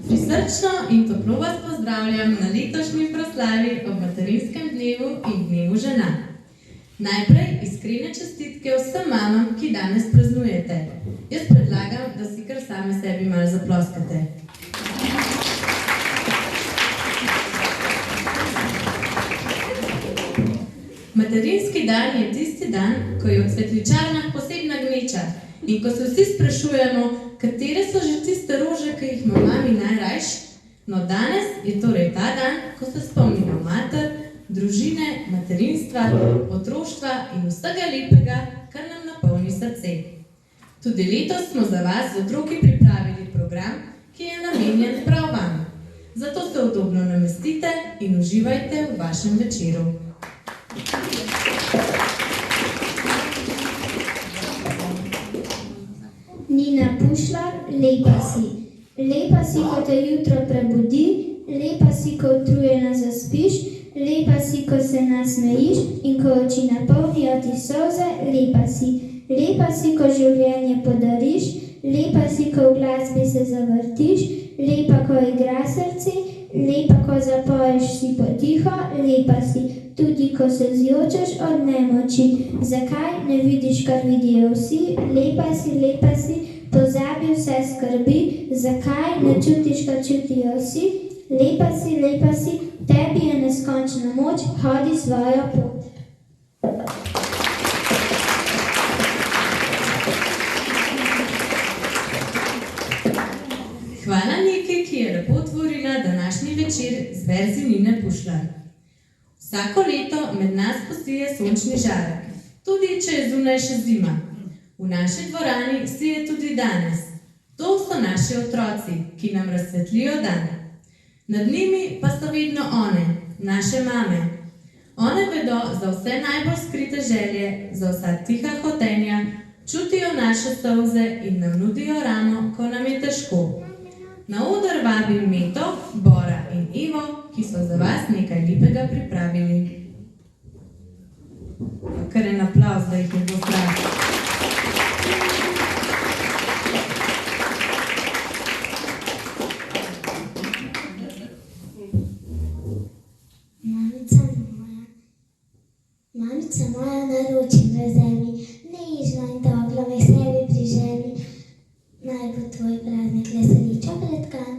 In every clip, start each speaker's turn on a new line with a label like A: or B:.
A: Prisrčno in toplo vas pozdravljam na letošnji proslavi ob materinskem dnevu in dnevu žena. Najprej iskrene čestitke vsem mamam, ki danes praznujete. Jaz predlagam, da si kar same sebi malo zaploskate. Materinski dan je tisti dan, ko je v cvetličarnah posebna gneča in ko se vsi sprašujemo, katere so že tiste rože, ki jih ima mami najrajš. No danes je torej ta dan, ko se spomnimo mater, družine, materinstva, otroštva in vsega lepega, kar nam napolni srce. Tudi letos smo za vas z otroki pripravili program, ki je namenjen prav vam. Zato se udobno namestite in uživajte v vašem večeru.
B: Nina Pušlar, lepa si. Lepa si, ko te jutro prebudi, lepa si, ko utrujena zaspiš, lepa si, ko se nasmejiš in ko oči napolnijo ti solze, lepa si. Lepa si, ko življenje podariš, lepa si, ko v glasbi se zavrtiš, lepa, ko igra srce, lepa, ko zapoješ si potiho, lepa si. Tudi, ko se zjočeš od nemoči. Zakaj ne vidiš, kar vidijo vsi? Lepa si, pozabi vse skrbi. Zakaj ne čutiš, kar čutijo vsi? Lepa si, v tebi je neskončna moč, hodi svojo pot.
A: Hvala Niki, ki je lepo otvorila današnji večer z verzi Nine Pušlar. Vsako leto med nas posije sončni žarek, tudi če je zunaj še zima. V naši dvorani sije tudi danes. To so naši otroci, ki nam razsvetlijo dan. Nad njimi pa so vedno one, naše mame. One vedo za vse najbolj skrite želje, za vsa tiha hotenja, čutijo naše solze in nam nudijo ramo, ko nam je težko. Na oder vabim Meto, Bora in Ivo, ki so za vas nekaj lepega pripravili. Kar en aplavz, da jih ne bo strah.
B: Mamica moja naroči v zemlji, nežna in topla me k sebi priželi. Naj bo tvoj praznik le sreča pretkan,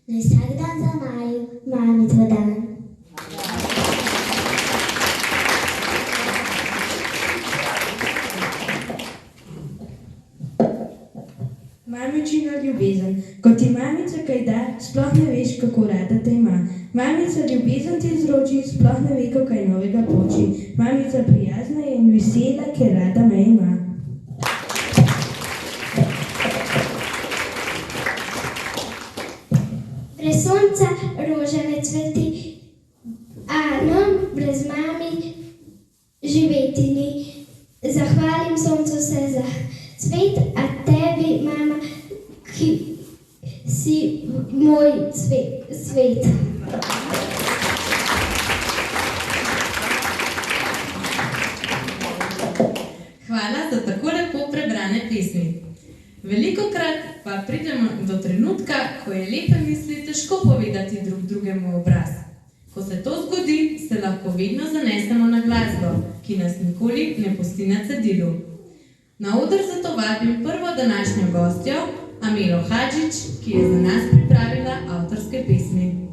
B: naj vsak dan za maju, mami tvoj dan.
C: Mamičina ljubezen. Ko ti mamica kaj da, sploh ne veš, kako rada te ima. Mamica ljubezen ti izroči, sploh ne ve, kaj novega poči. Mamica prijazna je in vesela, ker rada me ima.
B: Brez sonca rože ne cveti, a nam brez mami živeti ni. Zahvalim soncu se za cvet, a tebi, mama, ki si moj svet.
A: Hvala za tako lepo prebrane pesmi. Velikokrat pa pridemo do trenutka, ko je lepe misli težko povedati drug drugemu v obraz. Ko se to zgodi, se lahko vedno zanesemo na glasbo, ki nas nikoli ne pusti na cedilu. Na oder zato vabim prvo današnjo gostjo, Amelo Hadžić, ki je za nas pripravila avtorske pesmi.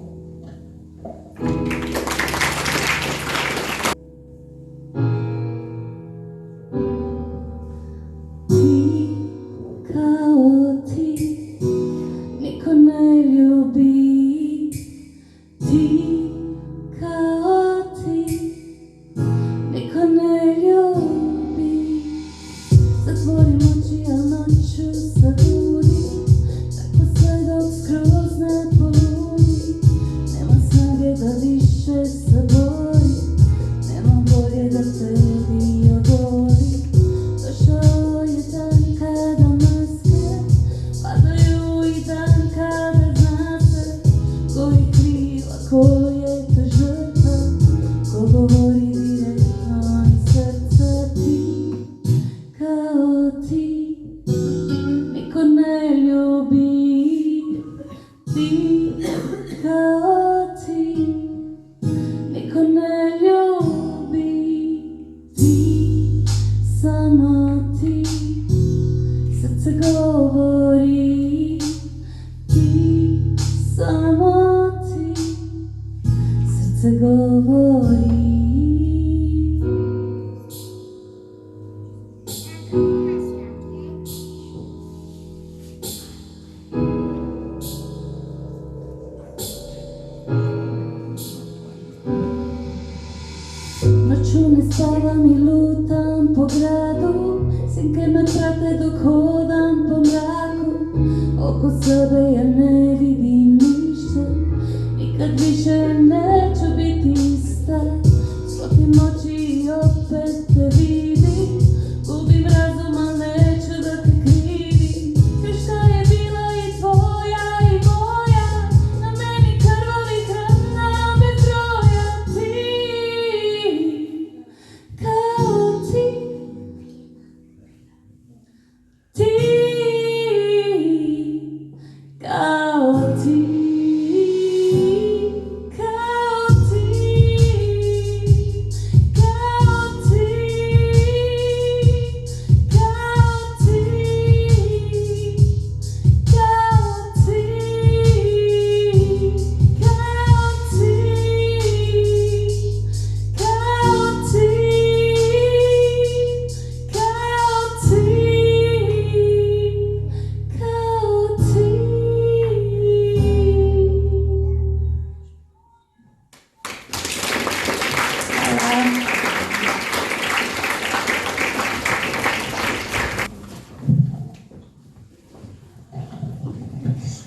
C: Niko ne ljubi.
D: samo ti, srce govori, ti, samo ti, srce govori. Noču ne spavam i lutam po gradu, senke me prate dok hodam po mraku. Oko sebe ja ne vidim ništa, nikad više neću biti ista. Sklotim oči i opet te vidim, gubim razum, al neću da te krivim. Greška je bila i tvoja i moja, na meni krvavih rana bez broja. Ti, kao ti, ti, kao ti, kao ti, kao ti, kao ti, kao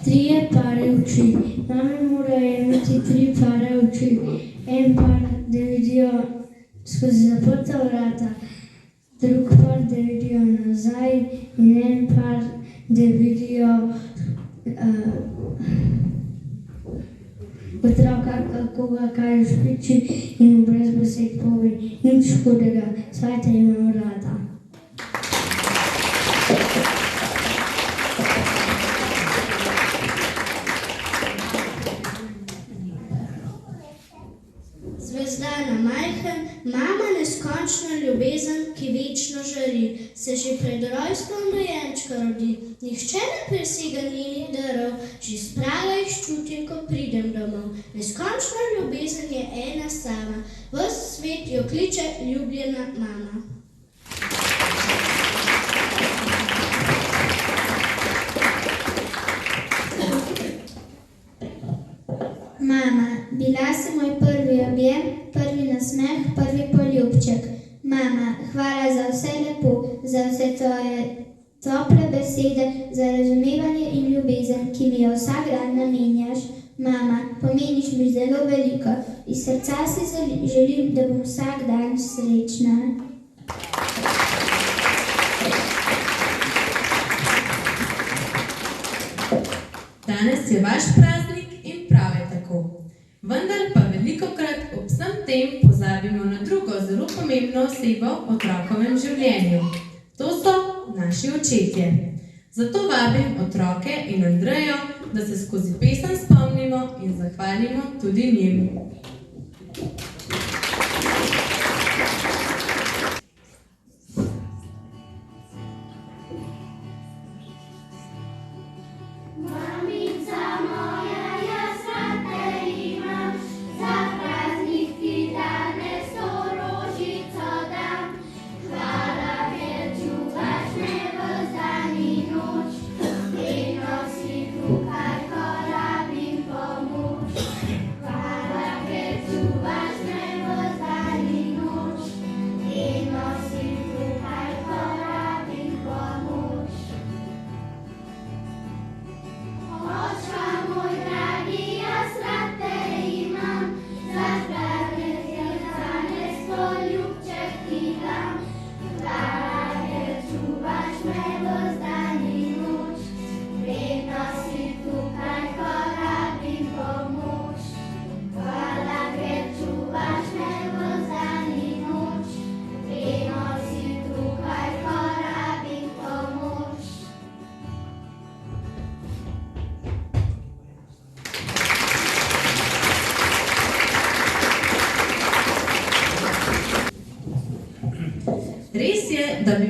B: Trije pare oči. Mame morajo imeti 3 pare oči. En par, da vidijo skozi zaprta vrata, drug par, da vidijo nazaj in en par, da vidijo otroka, kako ga kaj špiči in brez besed pove. Nič hudega, saj te imam rada.
E: Zvezdana majhen, mama neskončna ljubezen, ki večno žari, se že pred rojstvom dojenčka rodi. Nihče ne presega njenih darov, že spraga jih čutim, ko pridem domov. Neskončna ljubezen je ena sama, ves svet jo kliče ljubljena mama.
B: Mama, bila si moj prvi objem, prvi nasmeh, prvi poljubček. Mama, hvala za vse lepo, za vse tvoje tople besede, za razumevanje in ljubezen, ki mi jo vsak dan namenjaš. Mama, pomeniš mi zelo veliko, iz srca si želim, da bom vsak dan srečna.
A: Danes je vaš praznik in prav je tako. Vendar pa velikokrat ob vsem tem pozabimo na drugo zelo pomembno osebo v otrokovem življenju. To so naši očetje. Zato vabim otroke in Andrejo, da se skozi pesem spomnimo in zahvalimo tudi njim.
E: Hvala, ker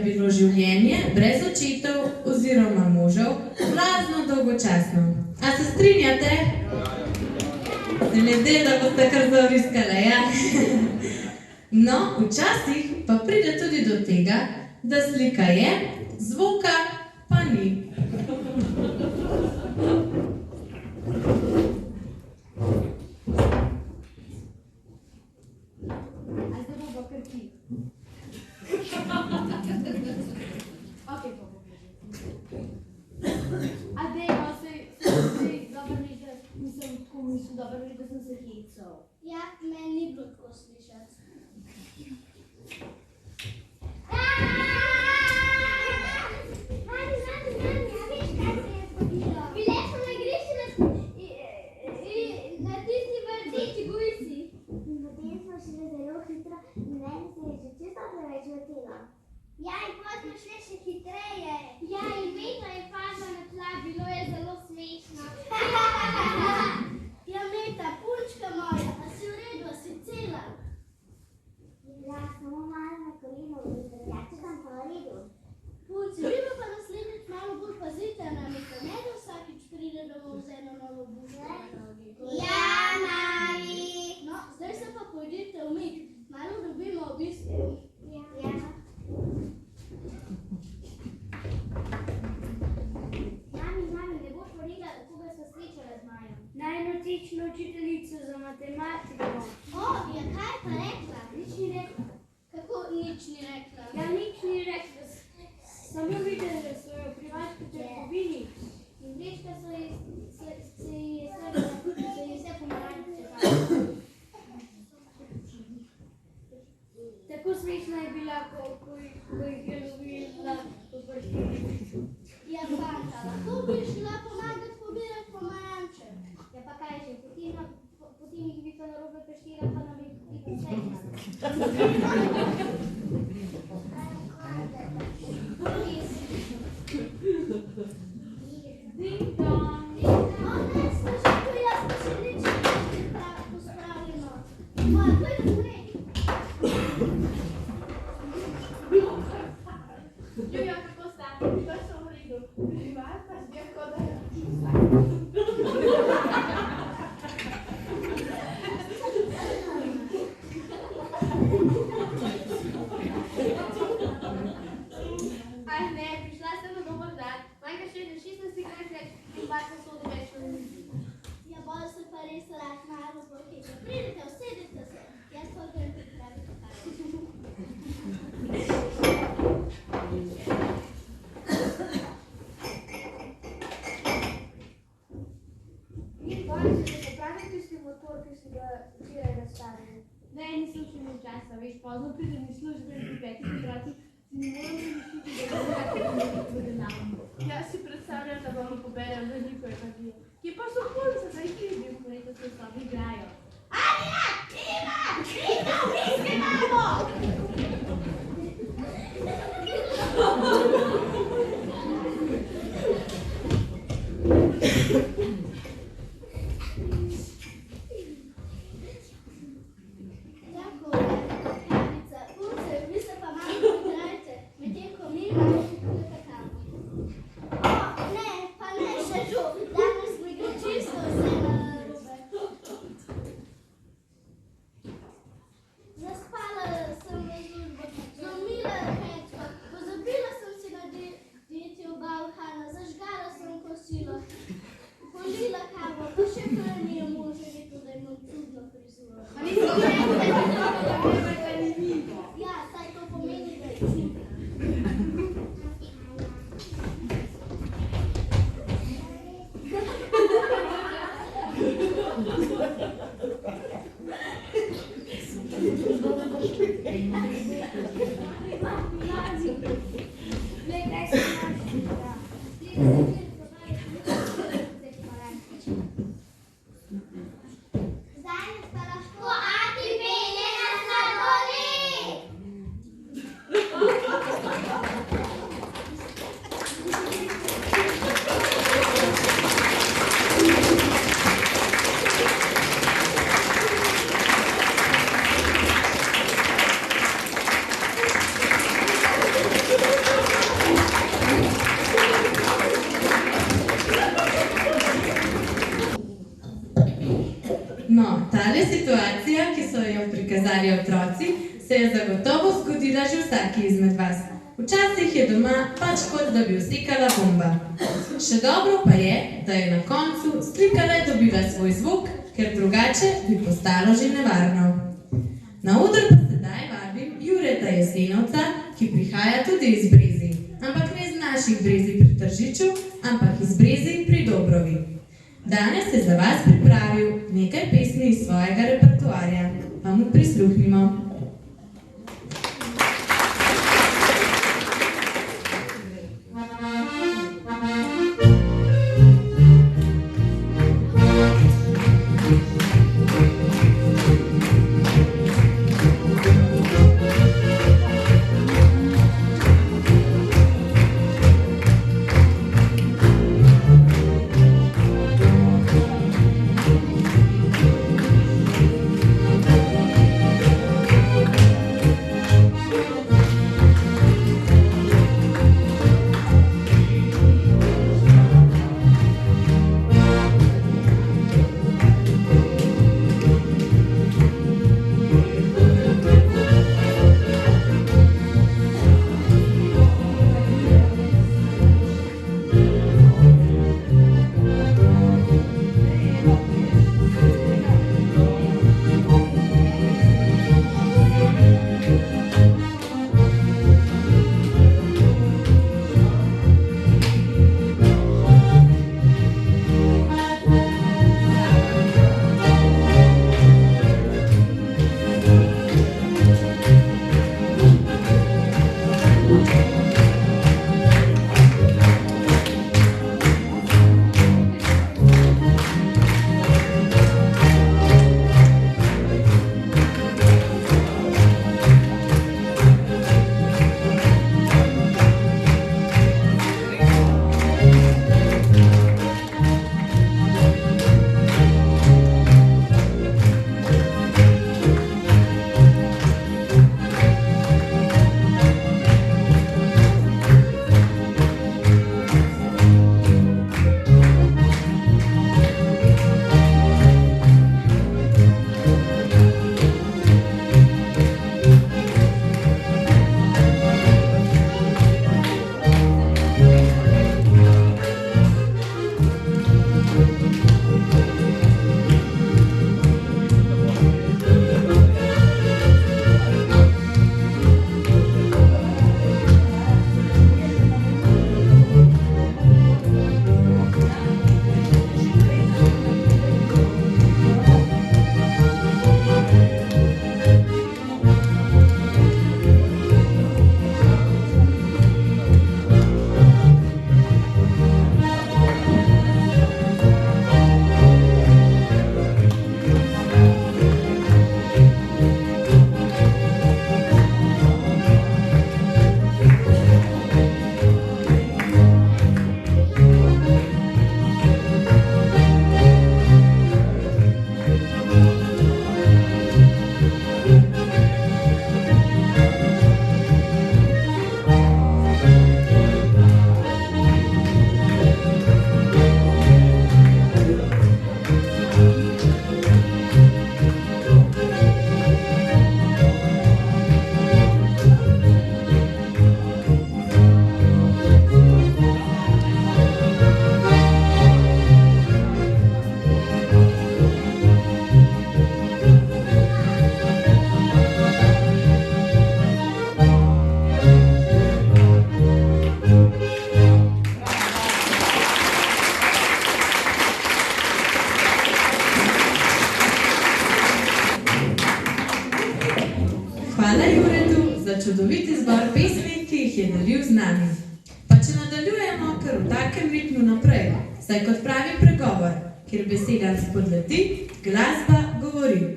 A: bilo življenje brez očetov oziroma možev blazno dolgočasno. A se strinjate? Se ne zdi, da boste kar zavriskale, ja? No, včasih pa pride tudi do tega, da slika je, zvoka pa ni.
E: Ja, meni ni bilo tako slišati. Bile smo na igrišču na tisti vrteči gujsi. In potem smo šli zelo hitro in meni se je že čisto preveč vrtelo. Ja, in potem smo šli še hitreje. Ja, in Meta je padla na tla, bilo je zelo smešno. Ja, Meta, punčka moja, a si v redu, a si cela? Ja, samo malo na koleno, drugače sem pa v redu. Punci, vi pa naslednjič malo bolj pazite na Meta, ne da vsakič pride domov z eno novo buško na nogi. Ja, mami! No, zdaj se pa pojdite umit, malo dobimo obiske. Ja. Mami, ne boš povedala, koga sta srečala z Majo?
F: Najnotično učiteljico za matematiko.
E: Ja, kaj pa rekla?
F: Nič ni rekla.
E: Kako nič ni rekla?
F: Ja, nič ni rekla. Samo videla, da so jo pri vaški trgovini.
E: In vrečka se ji vse pomaranče dala.
F: Tako smešna je bila, ko jih je lovila po vrščini.
E: Ja, fanta, lahko bi šla pomagati pobirati pomaranče. Ja, pa kaj že, potem jih bi pa narobe preštela, pa nam bi vse.
F: Ding dong.
E: Ne, smo že tu, jaz pa še nič pospravljeno. Moja, pojdi prej.
F: Julia, kako sta? Pa so v redu. Žival pa zbir koda.
E: Ah ne, prišla sem na dober dan. Manjka še 16 igralcev in 20 sodi več ljudi. Ja, bolj se pa res rad malo bolj hitro. Pridite, usedite se. Jaz pa grem pripraviti kavo.
F: Ni danes, da se pravi tisti motor, ki si ga včeraj razstavili.
G: Ne, nisem še imel časa, veš, pozno pridem iz službe in pri 5 otroci, si ne morem razmišljati, da bo delavno. Jaz si predstavljam, da bomo poberjali veliko energije. Kje pa so punce, da jih vidim, ko nekaj se sami igrajo.
E: Jako, kavica. Punce, vi se pa malo poigrajte, medtem ko mi malo kakamo. Ne, pa ne, še žu. Danes mi gre čisto vse narobe. Za
A: stari otroci, se je zagotovo zgodila že vsaki izmed vas. Včasih je doma pač kot da bi usekala bomba. Še dobro pa je, da je na koncu slika le dobila svoj zvok, ker drugače bi postalo že nevarno. Na oder pa sedaj vabim Jureta Jesenovca, ki prihaja tudi iz Brezij, ampak ne iz naših Brezij pri Tržiču, ampak iz Brezij pri Dobrovi. Danes je za vas pripravil nekaj pesmi iz svojega repertoarja, pa mu prisluhnimo. čudovit izbor pesmi, ki jih je delil z nami. Pa če nadaljujemo kar v takem ritmu naprej, saj kot pravi pregovor, kjer beseda spodleti, glasba govori.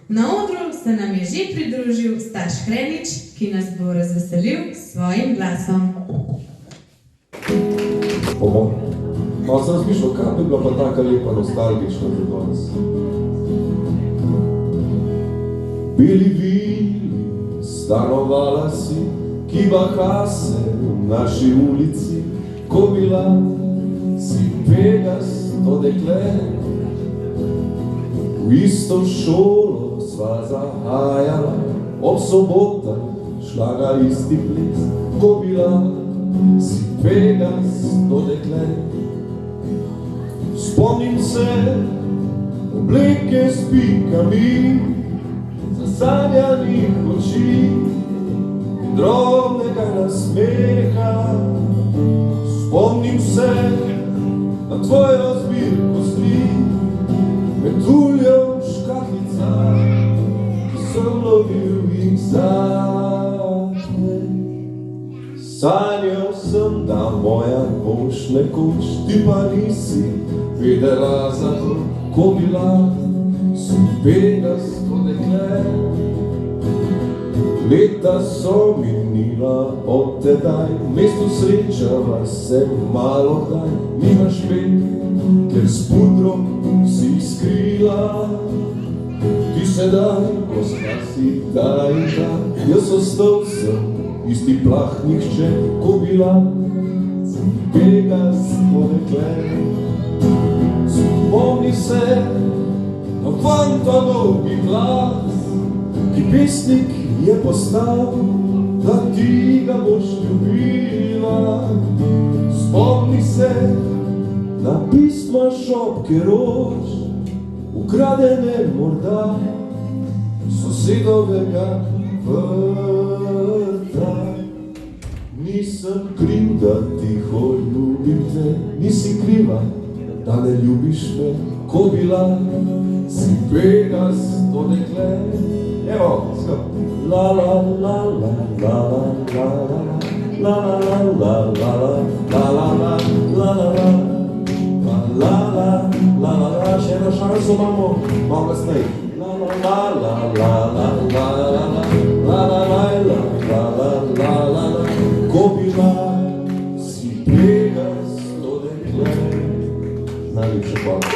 A: Na odru se nam je že pridružil Staš Hrenič, ki nas bo razveselil s svojim glasom.
H: Malo sem razmišljal, kaj bi bila pa taka lepa nostalgična za danes. Bili vili, stanovala si, ki baha se v naši ulici, ko bila si Pegasto dekle. V isto šolo sva zahajala, ob sobotah šla na isti ples, ko bila si pegasto dekle. Spomnim se obleke s pikami, zasanjanih oči, drobnega nasmeha. Spomnim se na tvojo zbirko slik, metuljev škatlica, ki sem lovil jih zate. Sanjal sem, da moja boš nekoč, ti pa nisi vedela za to, ko bila si pegasto dekle. Leta so minila od tedaj, v mestu srečava se malo kdaj. Nimaš pet, ker s pudrom si skrila. Ti sedaj, ko sva si ta in ta, jaz ostal sem isti plah, nihče, ko bila si pegasto dekle. Spomni se na fanta dolgi glas, ki pesnik je postal, da ti ga boš ljubila. Spomni se na pisma šopke rož, ukradene morda sosedovega vrta. Nisem kriv, da tiho ljubim te, nisi kriva, da ne ljubiš me, ko bila si pegasto dekle. Evo, skupaj. La la la la la la la la la la la la la la la la la. Še eno šanso imamo, malo glasnej. La la la la la la la la la la la. Ko bila si pegasto dekle. Najlepša hvala.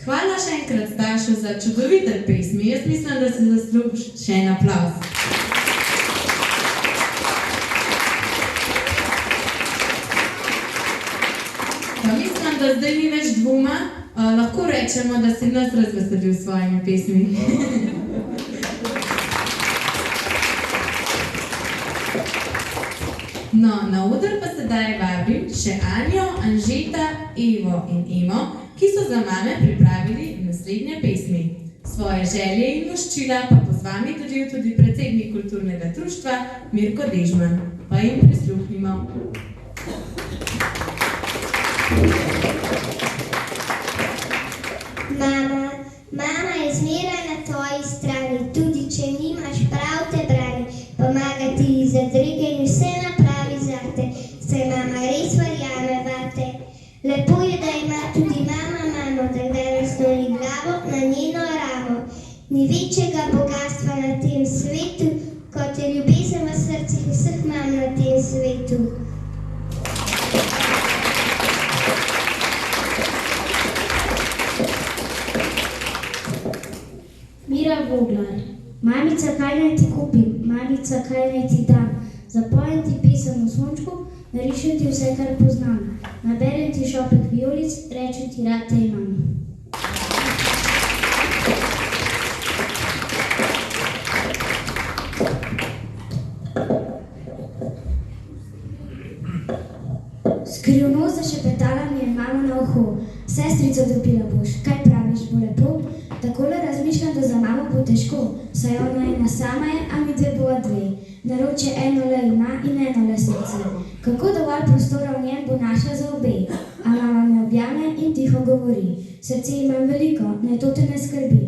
A: Hvala še enkrat Stašu za čudovite pesmi. Jaz mislim, da si zasluži še en aplavz. Pa mislim, da zdaj ni več dvoma. Lahko rečemo, da si nas razveselil s svojimi pesmi. No, na oder pa sedaj vabim še Anjo, Anžeta, Evo in Emo, ki so za mame pripravili naslednje pesmi. Svoje želje in voščila pa po z vami delil tudi predsednik kulturnega društva Mirko Dežman. Pa jim prisluhnimo.
I: Mama je zmeraj na tvoji strani, tudi če nimaš prav te brani. Pomaga ti zadrege in vse napravi zate, saj mama res verjame vate. Lepo je, da ima tudi mama mamo, da kdaj nasloni glavo na njeno ramo. Ni večjega bogatstva na tem svetu, kot je ljubezen v srcih vseh mam na tem svetu.
B: Mira Voglar. Mamica, kaj naj ti kupim? Mamica, kaj naj ti dam? Zapojem ti pesem o sončku, narišem ti vse, kar poznam. Naberem ti šopek vijolic, rečem ti rad te imam. Skrivno zašepetala mi je mama na uho. Sestrico dobila boš, kaj praviš, bo lepo? Takole razmišljam, da za mamo bo težko, saj ona ena sama je, a mi dve bova dve. Naroče eno le ima in eno le srce. Kako dovolj prostora v njem bo našla za obe? A mama me objame in tiho govori. Srce imam veliko, naj to te ne skrbi.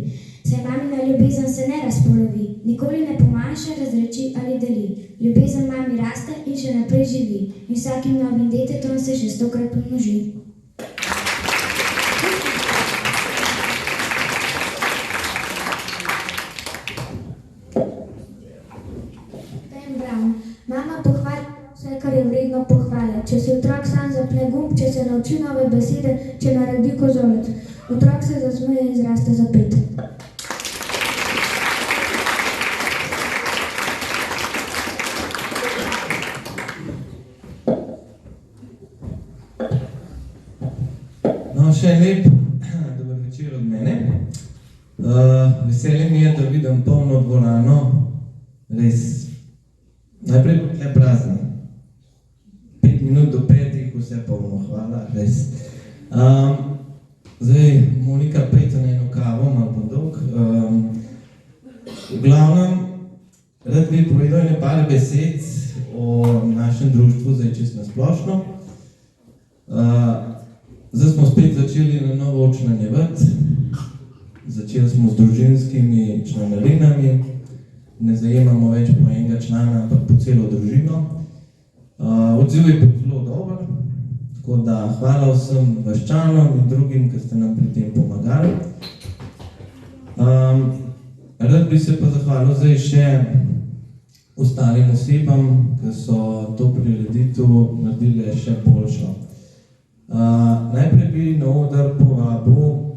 B: Saj mamina ljubezen se ne razpolovi, nikoli ne pomanjša, razreči ali deli. Ljubezen mami raste in še naprej živi, in vsakim novim detetom se še 100-krat pomnoži. Mama pohvali vse, kar je vredno pohvale. Če si otrok sam zapne gumb, če se nauči nove besede, če naredi kozolec. Otrok se zasmeje in zraste zapet.
J: en lep dober večer od mene. Veselje mi je, da vidim polno dvorano. Res, najprej tle prazni. 5 minut do 5, vse polno, hvala, res. Zdaj, Monika, pejte na eno kavo, malo bo dolg. V glavnem, rad bi povedal nekaj besed o našem društvu, zdaj čisto na splošno. Zdaj smo spet začeli na novo članjevati. Začeli smo z družinskimi članarinami. Ne zajemamo več po enega člana, ampak po celo družino. Odziv je bil zelo dober, tako da hvala vsem vaščanom in drugim, ki ste nam pri tem pomagali. Rad bi se pa zahvalil zdaj še ostalim osebam, ki so to prireditev naredili še boljšo. Najprej bi na oder povabil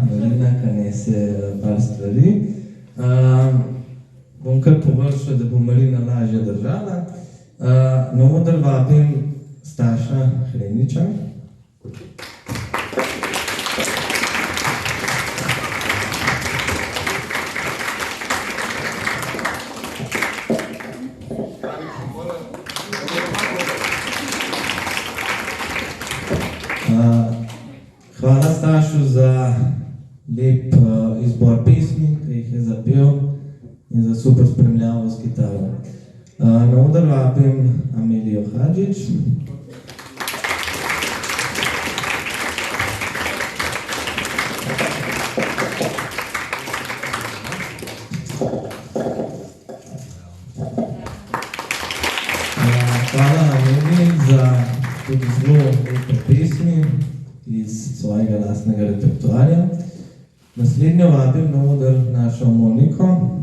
J: Marina, ki nese par stvari. Bom kar površil, da bo Marina lažje držala. Na oder vabim Staša Hreniča. Hvala Stašu za lep izbor pesmi, ki jih je zapel, in za super spremljavo s kitaro. Na oder vabim Amelijo Hadžič. Hvala Ameliji za tudi zelo lepe pesmi iz svojega lastnega repertoarja. Naslednjo vabim na oder našo Moniko.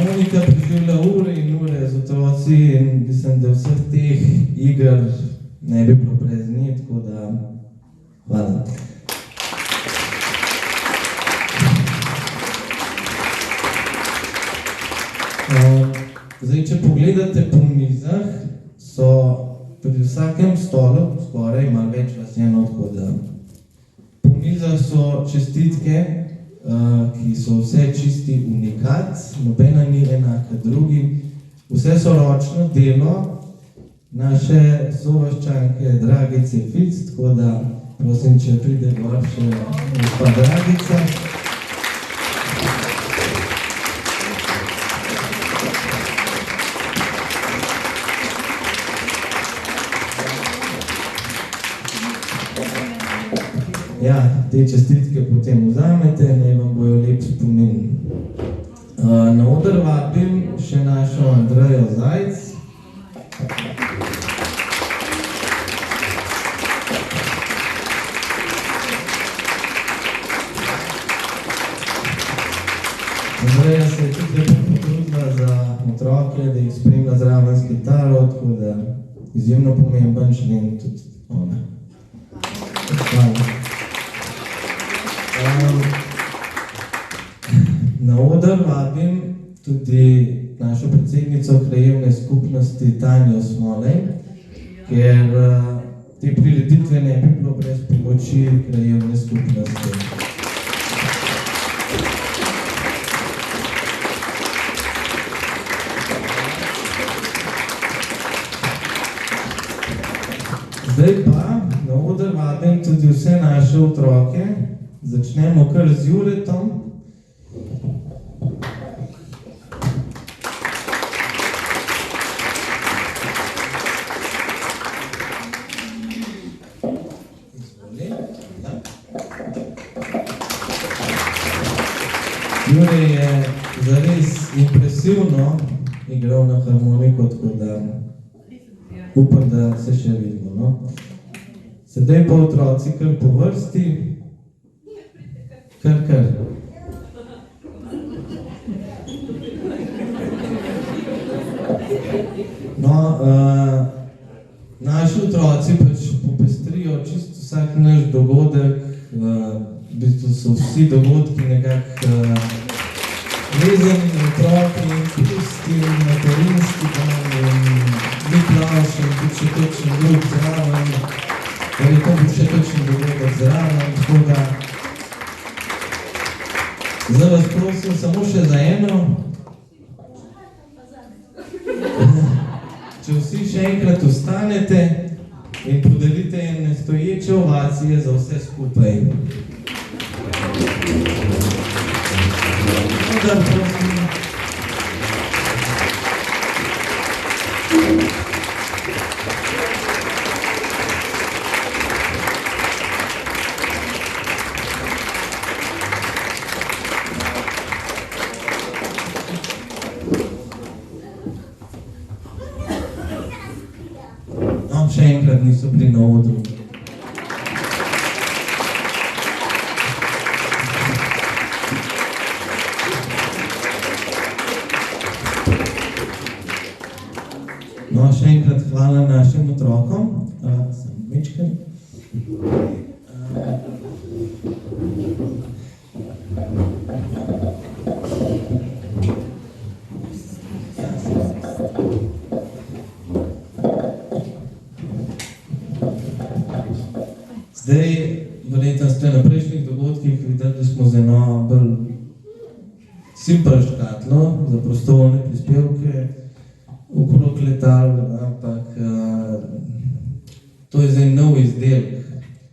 J: Monika preživlja ure in ure z otroci in mislim, da vseh teh iger ne bi bilo brez nje, tako da hvala. Zdaj, če pogledate po mizah, so pri vsakem stolu, skoraj malo več vas je, tako da po mizah so čestitke, ki so vse čisti unikat, nobena ni enaka drugi. Vse so ročno delo naše sovaščanke Dragice Fic, tako da prosim, če pride gor še gospa Dragica. Ja, te čestitke potem vzamete, naj vam bojo lep spomin. Na oder vabim še našo Andrejo Zajc. Andreja se je tudi lepo potrudila za otroke, da jih spremlja zraven s kitaro, tako da izjemno pomemben člen tudi ona. Hvala. Na oder vabim tudi našo predsednico krajevne skupnosti Tanjo Smolej, ker te prireditve ne bi bilo brez pomoči krajevne skupnosti. Zdaj pa na oder vabim tudi vse naše otroke. Začnemo kar z Juretom. Jure je zares impresivno igral na harmoniko, tako da upam, da se še vidimo. Sedaj pa otroci kar po vrsti. Kar. No, naši otroci pač popestrijo čisto vsak naš dogodek v bistvu so vsi dogodki nekako vezani na otroke in pusti in materinski dan in Miklavž in tudi še točen drug zraven, veliko bo še točen dogodek zraven, tako da zdaj vas prosim samo še za eno. Če vsi še enkrat ostanete in podelite ene stoječe ovacije za vse skupaj. Da, prosim. Še enkrat niso bili na odru. No, še enkrat hvala našim otrokom. Sem Mičken. Zdaj, verjetno ste na prejšnjih dogodkih videli, da smo z eno bolj simpel škatlo za prostovoljne prispevke okrog letal, ampak to je zdaj nov izdelek.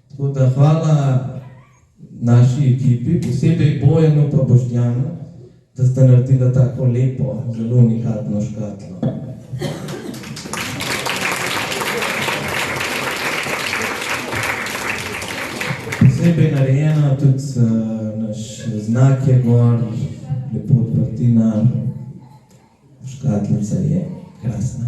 J: Tako da hvala naši ekipi, posebej Bojanu pa Boštjanu, da ste naredili tako lepo, zelo unikatno škatlo. Posebej narejena, tudi naš znak je gor, lepo odprtina, škatlica je krasna.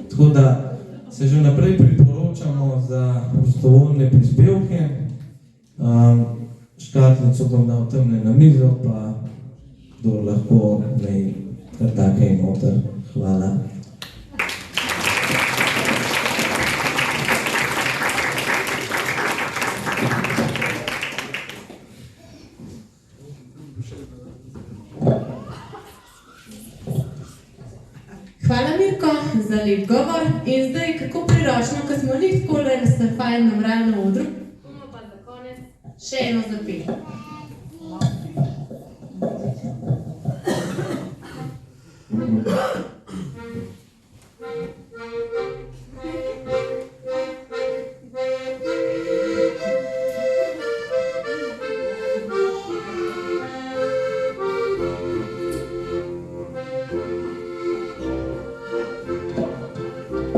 J: Tako da se že naprej priporočamo za prostovoljne prispevke. Škatlico bom dal tamle na mizo, pa kdo lahko naj kar takaj noter. Hvala.
A: Hvala Mirko za lep govor in zdaj kako priročno, ko smo lih takole raztrfali na mravnem odru, bomo pa za konec še eno zapeli.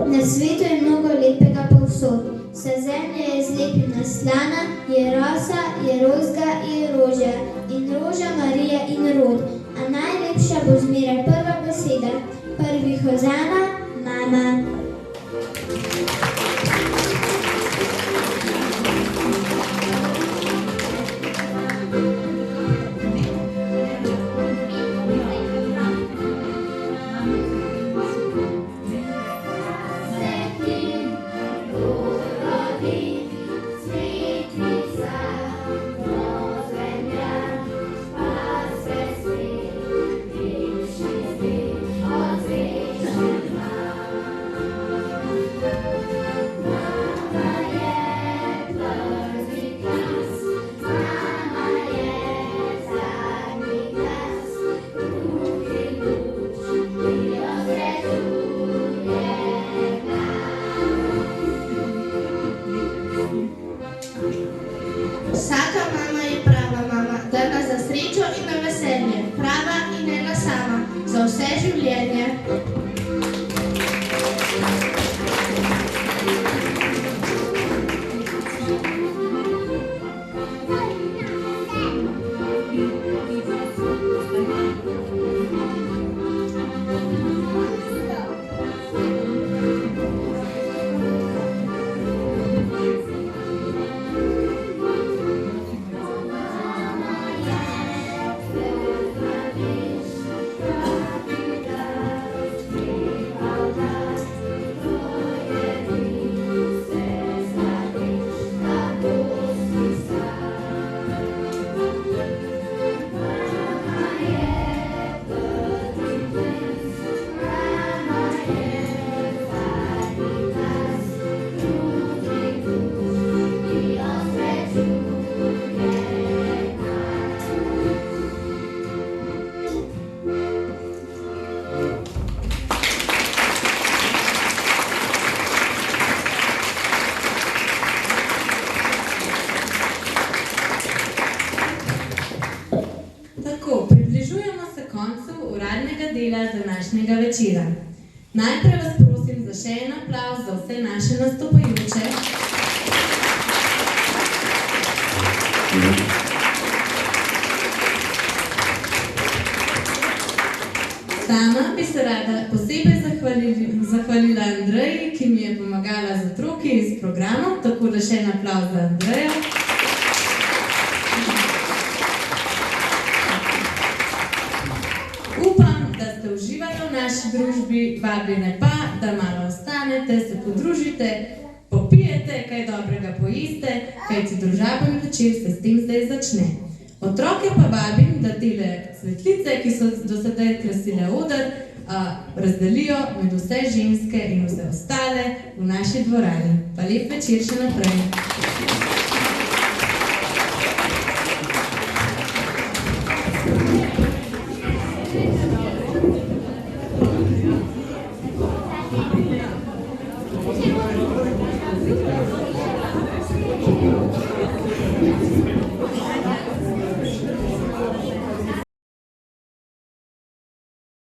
B: Na svetu je mnogo lepega povsod. Vsa zemlja je zlepljena slana, je rosa, je rozga, je roža. In roža, Marija in rod. A najlepša bo zmeraj prva beseda. Prvi hozana, mama.
I: Thank you.
A: današnjega večera. Najprej vas prosim za še en aplavz za vse naše nastopajoče. Sama bi se rada posebej zahvalila Andreji, ki mi je pomagala z otroki in s programom, tako da še en aplavz za Andrejo. Upam, da ste uživali v naši družbi, vabljene pa, da malo ostanete, se podružite, popijete, kaj dobrega pojeste, kajti družaben večer se s tem zdaj začne. Otroke pa vabim, da tele svetlice, ki so do sedaj krasile oder, razdelijo med vse ženske in vse ostale v naši dvorani. Pa lep večer še naprej.
F: Thank you.